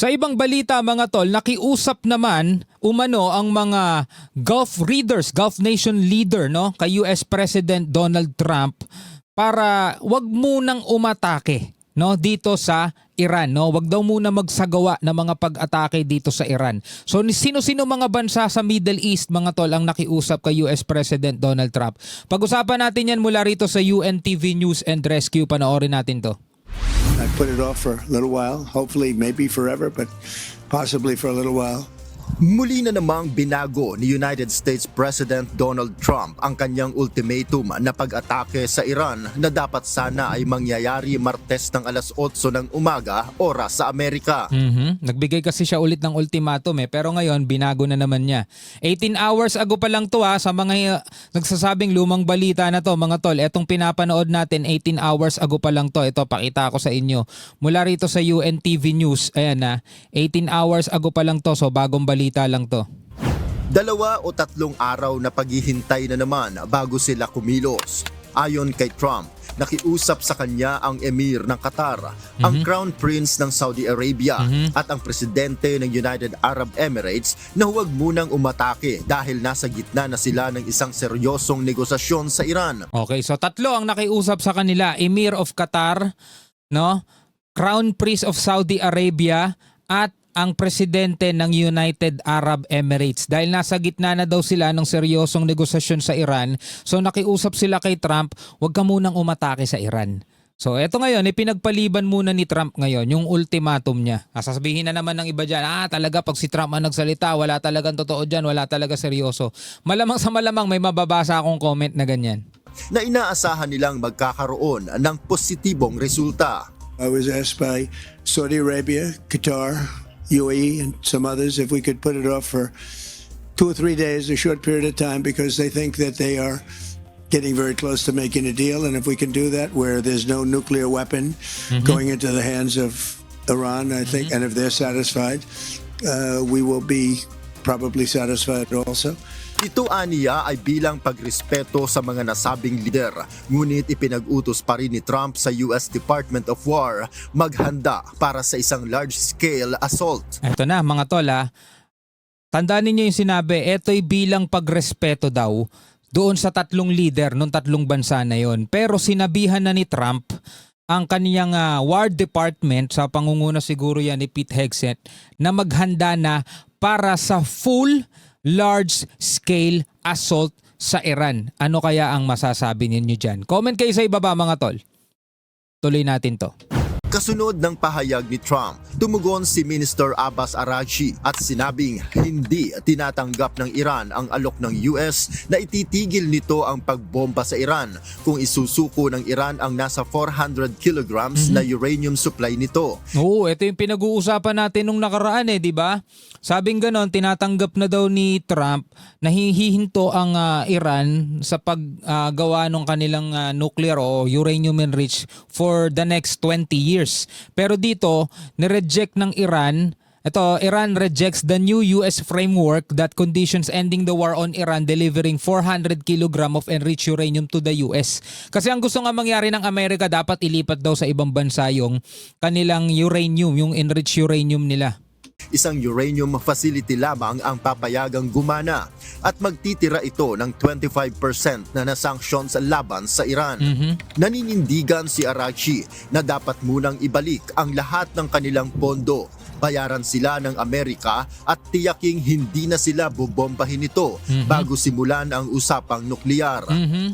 Sa ibang balita mga tol, nakiusap naman umano ang mga Gulf readers, Gulf nation leader no, kay US President Donald Trump para wag munang umatake no dito sa Iran no. Wag daw muna magsagawa ng mga pag-atake dito sa Iran. So sino-sino mga bansa sa Middle East mga tol ang nakiusap kay US President Donald Trump? Pag-usapan natin yan mula rito sa UNTV News and Rescue. Panoorin natin to. I put it off for a little while, hopefully maybe forever, but possibly for a little while. Muli na namang binago ni United States President Donald Trump ang kanyang ultimatum na pag-atake sa Iran na dapat sana ay mangyayari Martes ng alas 8 ng umaga, oras sa Amerika. Nagbigay kasi siya ulit ng ultimatum pero ngayon binago na naman niya. 18 hours ago pa lang to sa mga nagsasabing lumang balita na to mga tol. Etong pinapanood natin 18 hours ago pa lang to. Ito pakita ko sa inyo. Mula rito sa UNTV News. Ayan 18 hours ago pa lang to, so bagong balita lang to. 2 o 3 araw na paghihintay na naman bago sila kumilos. Ayon kay Trump, nakiusap sa kanya ang Emir ng Qatar, ang Crown Prince ng Saudi Arabia at ang Presidente ng United Arab Emirates na huwag munang umatake dahil nasa gitna na sila ng isang seryosong negosasyon sa Iran. Okay, so tatlo ang nakiusap sa kanila. Emir of Qatar, no? Crown Prince of Saudi Arabia at ang presidente ng United Arab Emirates. Dahil nasa gitna na daw sila ng seryosong negosasyon sa Iran, so nakiusap sila kay Trump, huwag ka munang umatake sa Iran. So eto ngayon, pinagpaliban muna ni Trump ngayon yung ultimatum niya. Sasabihin na naman ng iba dyan, talaga pag si Trump ang nagsalita, wala talagang totoo dyan, wala talaga seryoso. Malamang sa malamang may mababasa akong comment na ganyan. Na inaasahan nilang magkakaroon ng positibong resulta. I was asked by Saudi Arabia, Qatar, UAE, and some others if we could put it off for 2 or 3 days, a short period of time, because they think that they are getting very close to making a deal. And if we can do that where there's no nuclear weapon going into the hands of Iran, I think, and if they're satisfied, we will be probably satisfied also. Ito aniya ay bilang pagrespeto sa mga nasabing lider, ngunit ipinag-utos pa rin ni Trump sa US Department of War maghanda para sa isang large-scale assault. Ito na mga tol Tandaan ninyo yung sinabi, ito'y bilang pagrespeto daw doon sa tatlong leader ng tatlong bansa na yon. Pero sinabihan na ni Trump ang kaniyang War Department, sa pangunguna siguro yan ni Pete Hegseth, na maghanda na para sa full large-scale assault sa Iran. Ano kaya ang masasabi ninyo dyan? Comment kayo sa ibaba mga tol. Tuloy natin to. Kasunod ng pahayag ni Trump, tumugon si Minister Abbas Araghchi at sinabing hindi tinatanggap ng Iran ang alok ng US na ititigil nito ang pagbomba sa Iran kung isusuko ng Iran ang nasa 400 kilograms na uranium supply nito. Oo, ito yung pinag-uusapan natin nung nakaraan di ba? Sabing ganon, tinatanggap na daw ni Trump na hihinto ang Iran sa paggawa ng kanilang nuclear o uranium enriched for the next 20 years. Pero dito, nireject ng Iran, Iran rejects the new US framework that conditions ending the war on Iran delivering 400 kg of enriched uranium to the US. Kasi ang gusto nga mangyari ng Amerika, dapat ilipat daw sa ibang bansa yung kanilang uranium, yung enriched uranium nila. Isang uranium facility lamang ang papayagang gumana at magtitira ito ng 25% na nasanctions laban sa Iran. Naninindigan si Araghchi na dapat munang ibalik ang lahat ng kanilang pondo, bayaran sila ng Amerika at tiyaking hindi na sila bobombahin ito bago simulan ang usapang nuklear.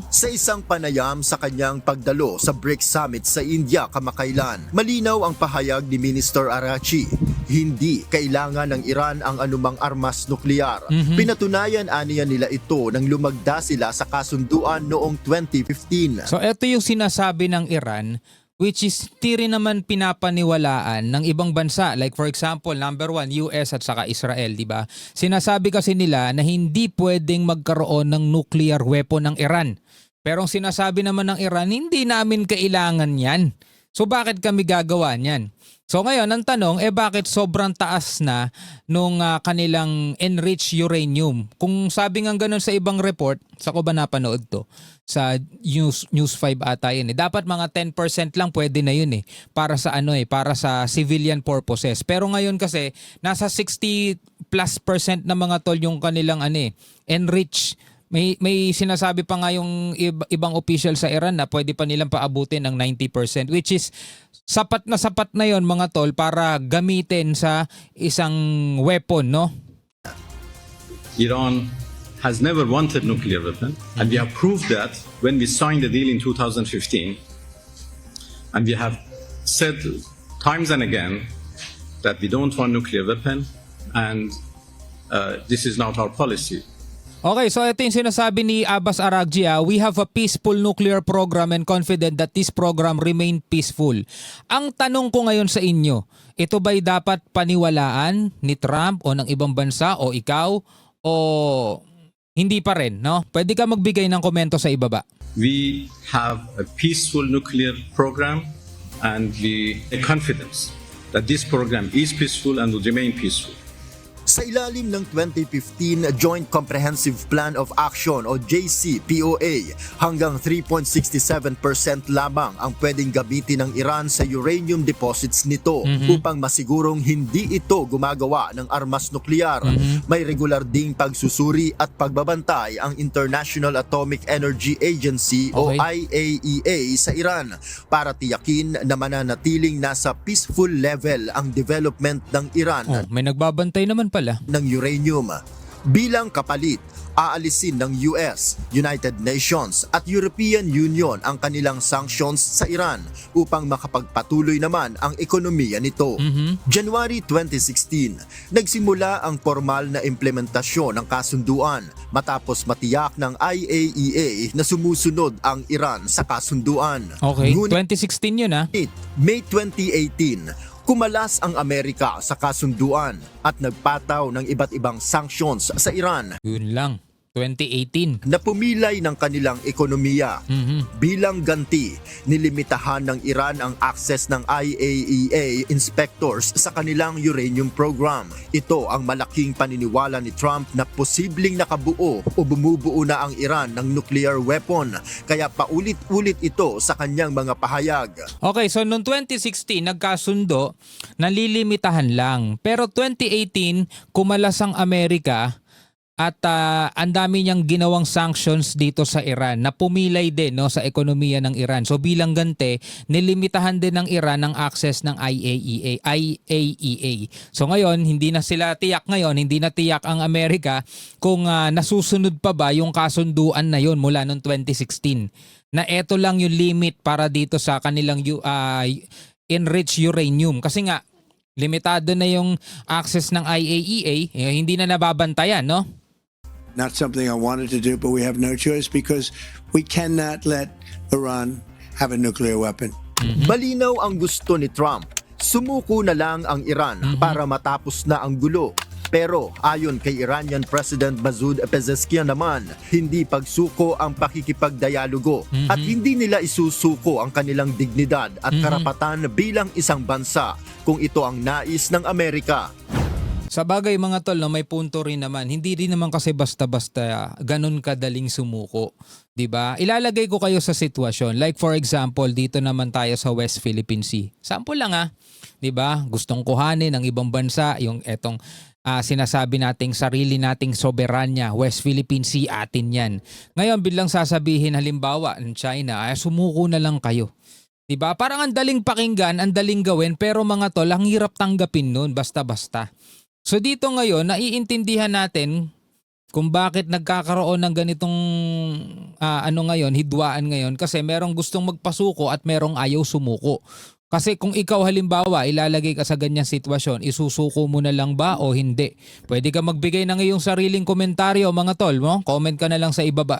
Sa isang panayam sa kanyang pagdalo sa BRICS Summit sa India kamakailan, malinaw ang pahayag ni Minister Araghchi. Hindi kailangan ng Iran ang anumang armas nuklear. Pinatunayan aniya nila ito nang lumagda sila sa kasunduan noong 2015. So ito yung sinasabi ng Iran, which is hindi naman pinapaniwalaan ng ibang bansa. Like for example, number 1, US at saka Israel, di ba? Sinasabi kasi nila na hindi pwedeng magkaroon ng nuclear weapon ng Iran. Pero ang sinasabi naman ng Iran, hindi namin kailangan yan. So bakit kami gagawa niyan? So ngayon, ang tanong, bakit sobrang taas na nung kanilang enriched uranium? Kung sabi nga ganun sa ibang report, sa ko ba napanood to? Sa News 5 ata yun. Dapat mga 10% lang pwede na yun para sa para sa civilian purposes. Pero ngayon kasi, nasa 60+% na mga tol yung kanilang enriched. May sinasabi pa nga yung ibang official sa Iran na pwede pa nilang paabutin ng 90%, which is sapat na yon mga tol para gamitin sa isang weapon, no? Iran has never wanted nuclear weapon, and we have proved that when we signed the deal in 2015, and we have said times and again that we don't want nuclear weapon, and this is not our policy. Okay, so ito yung sinasabi ni Abbas Araghchi. We have a peaceful nuclear program and confident that this program remain peaceful. Ang tanong ko ngayon sa inyo, ito ba'y dapat paniwalaan ni Trump o ng ibang bansa o ikaw o hindi pa rin, no? Pwede ka magbigay ng komento sa ibaba. We have a peaceful nuclear program, and we have confidence that this program is peaceful and will remain peaceful. Sa ilalim ng 2015 Joint Comprehensive Plan of Action o JCPOA, hanggang 3.67% lamang ang pwedeng gamitin ng Iran sa uranium deposits nito upang masigurong hindi ito gumagawa ng armas nuklear. May regular ding pagsusuri at pagbabantay ang International Atomic Energy Agency o IAEA sa Iran para tiyakin na mananatiling nasa peaceful level ang development ng Iran May nagbabantay naman pala. ng uranium. Bilang kapalit, aalisin ng US, United Nations at European Union ang kanilang sanctions sa Iran upang makapagpatuloy naman ang ekonomiya nito. January 2016, nagsimula ang formal na implementasyon ng kasunduan matapos matiyak ng IAEA na sumusunod ang Iran sa kasunduan. Okay, Ngunit 2016 yun May 2018, kumalas ang Amerika sa kasunduan at nagpataw ng iba't ibang sanctions sa Iran Yun lang, 2018. na pumilay ng kanilang ekonomiya. Bilang ganti, nilimitahan ng Iran ang access ng IAEA inspectors sa kanilang uranium program. Ito ang malaking paniniwala ni Trump na posibleng nakabuo o bumubuo na ang Iran ng nuclear weapon, kaya paulit-ulit ito sa kanyang mga pahayag. Okay, so noong 2016, nagkasundo, nalilimitahan lang. Pero 2018, kumalas ang Amerika at ang dami niyang ginawang sanctions dito sa Iran na pumilay din sa ekonomiya ng Iran. So bilang ganti, nilimitahan din ng Iran ang access ng IAEA. So ngayon, hindi na tiyak ang Amerika kung nasusunod pa ba yung kasunduan na yon mula noong 2016. Na eto lang yung limit para dito sa kanilang enriched uranium. Kasi nga, limitado na yung access ng IAEA, hindi na nababantayan, no? Not something I wanted to do, but we have no choice because we cannot let Iran have a nuclear weapon. Malinaw ang gusto ni Trump. Sumuko na lang ang Iran para matapos na ang gulo. Pero ayon kay Iranian President Masoud Pezeshkian naman, hindi pagsuko ang pakikipagdialogo at hindi nila isusuko ang kanilang dignidad at karapatan bilang isang bansa kung ito ang nais ng Amerika. Sa bagay mga tol, may punto rin naman. Hindi rin naman kasi basta-basta ganun kadaling sumuko. 'Di ba? Ilalagay ko kayo sa sitwasyon. Like for example, dito naman tayo sa West Philippine Sea. Sample lang 'di ba? Gustong kuhanin ng ibang bansa yung etong sinasabi nating sarili nating soberanya, West Philippine Sea, atin yan. Ngayon, biglang sasabihin halimbawa ng China, sumuko na lang kayo. 'Di ba? Parang ang daling pakinggan, ang daling gawin, pero mga tol, ang hirap tanggapin nun, basta-basta. So dito ngayon, naiintindihan natin kung bakit nagkakaroon ng ganitong hidwaan ngayon, kasi merong gustong magpasuko at merong ayaw sumuko. Kasi kung ikaw halimbawa ilalagay ka sa ganyang sitwasyon, isusuko mo na lang ba o hindi? Pwede ka magbigay ng iyong sariling komentaryo mga tol, mo? Comment ka na lang sa ibaba.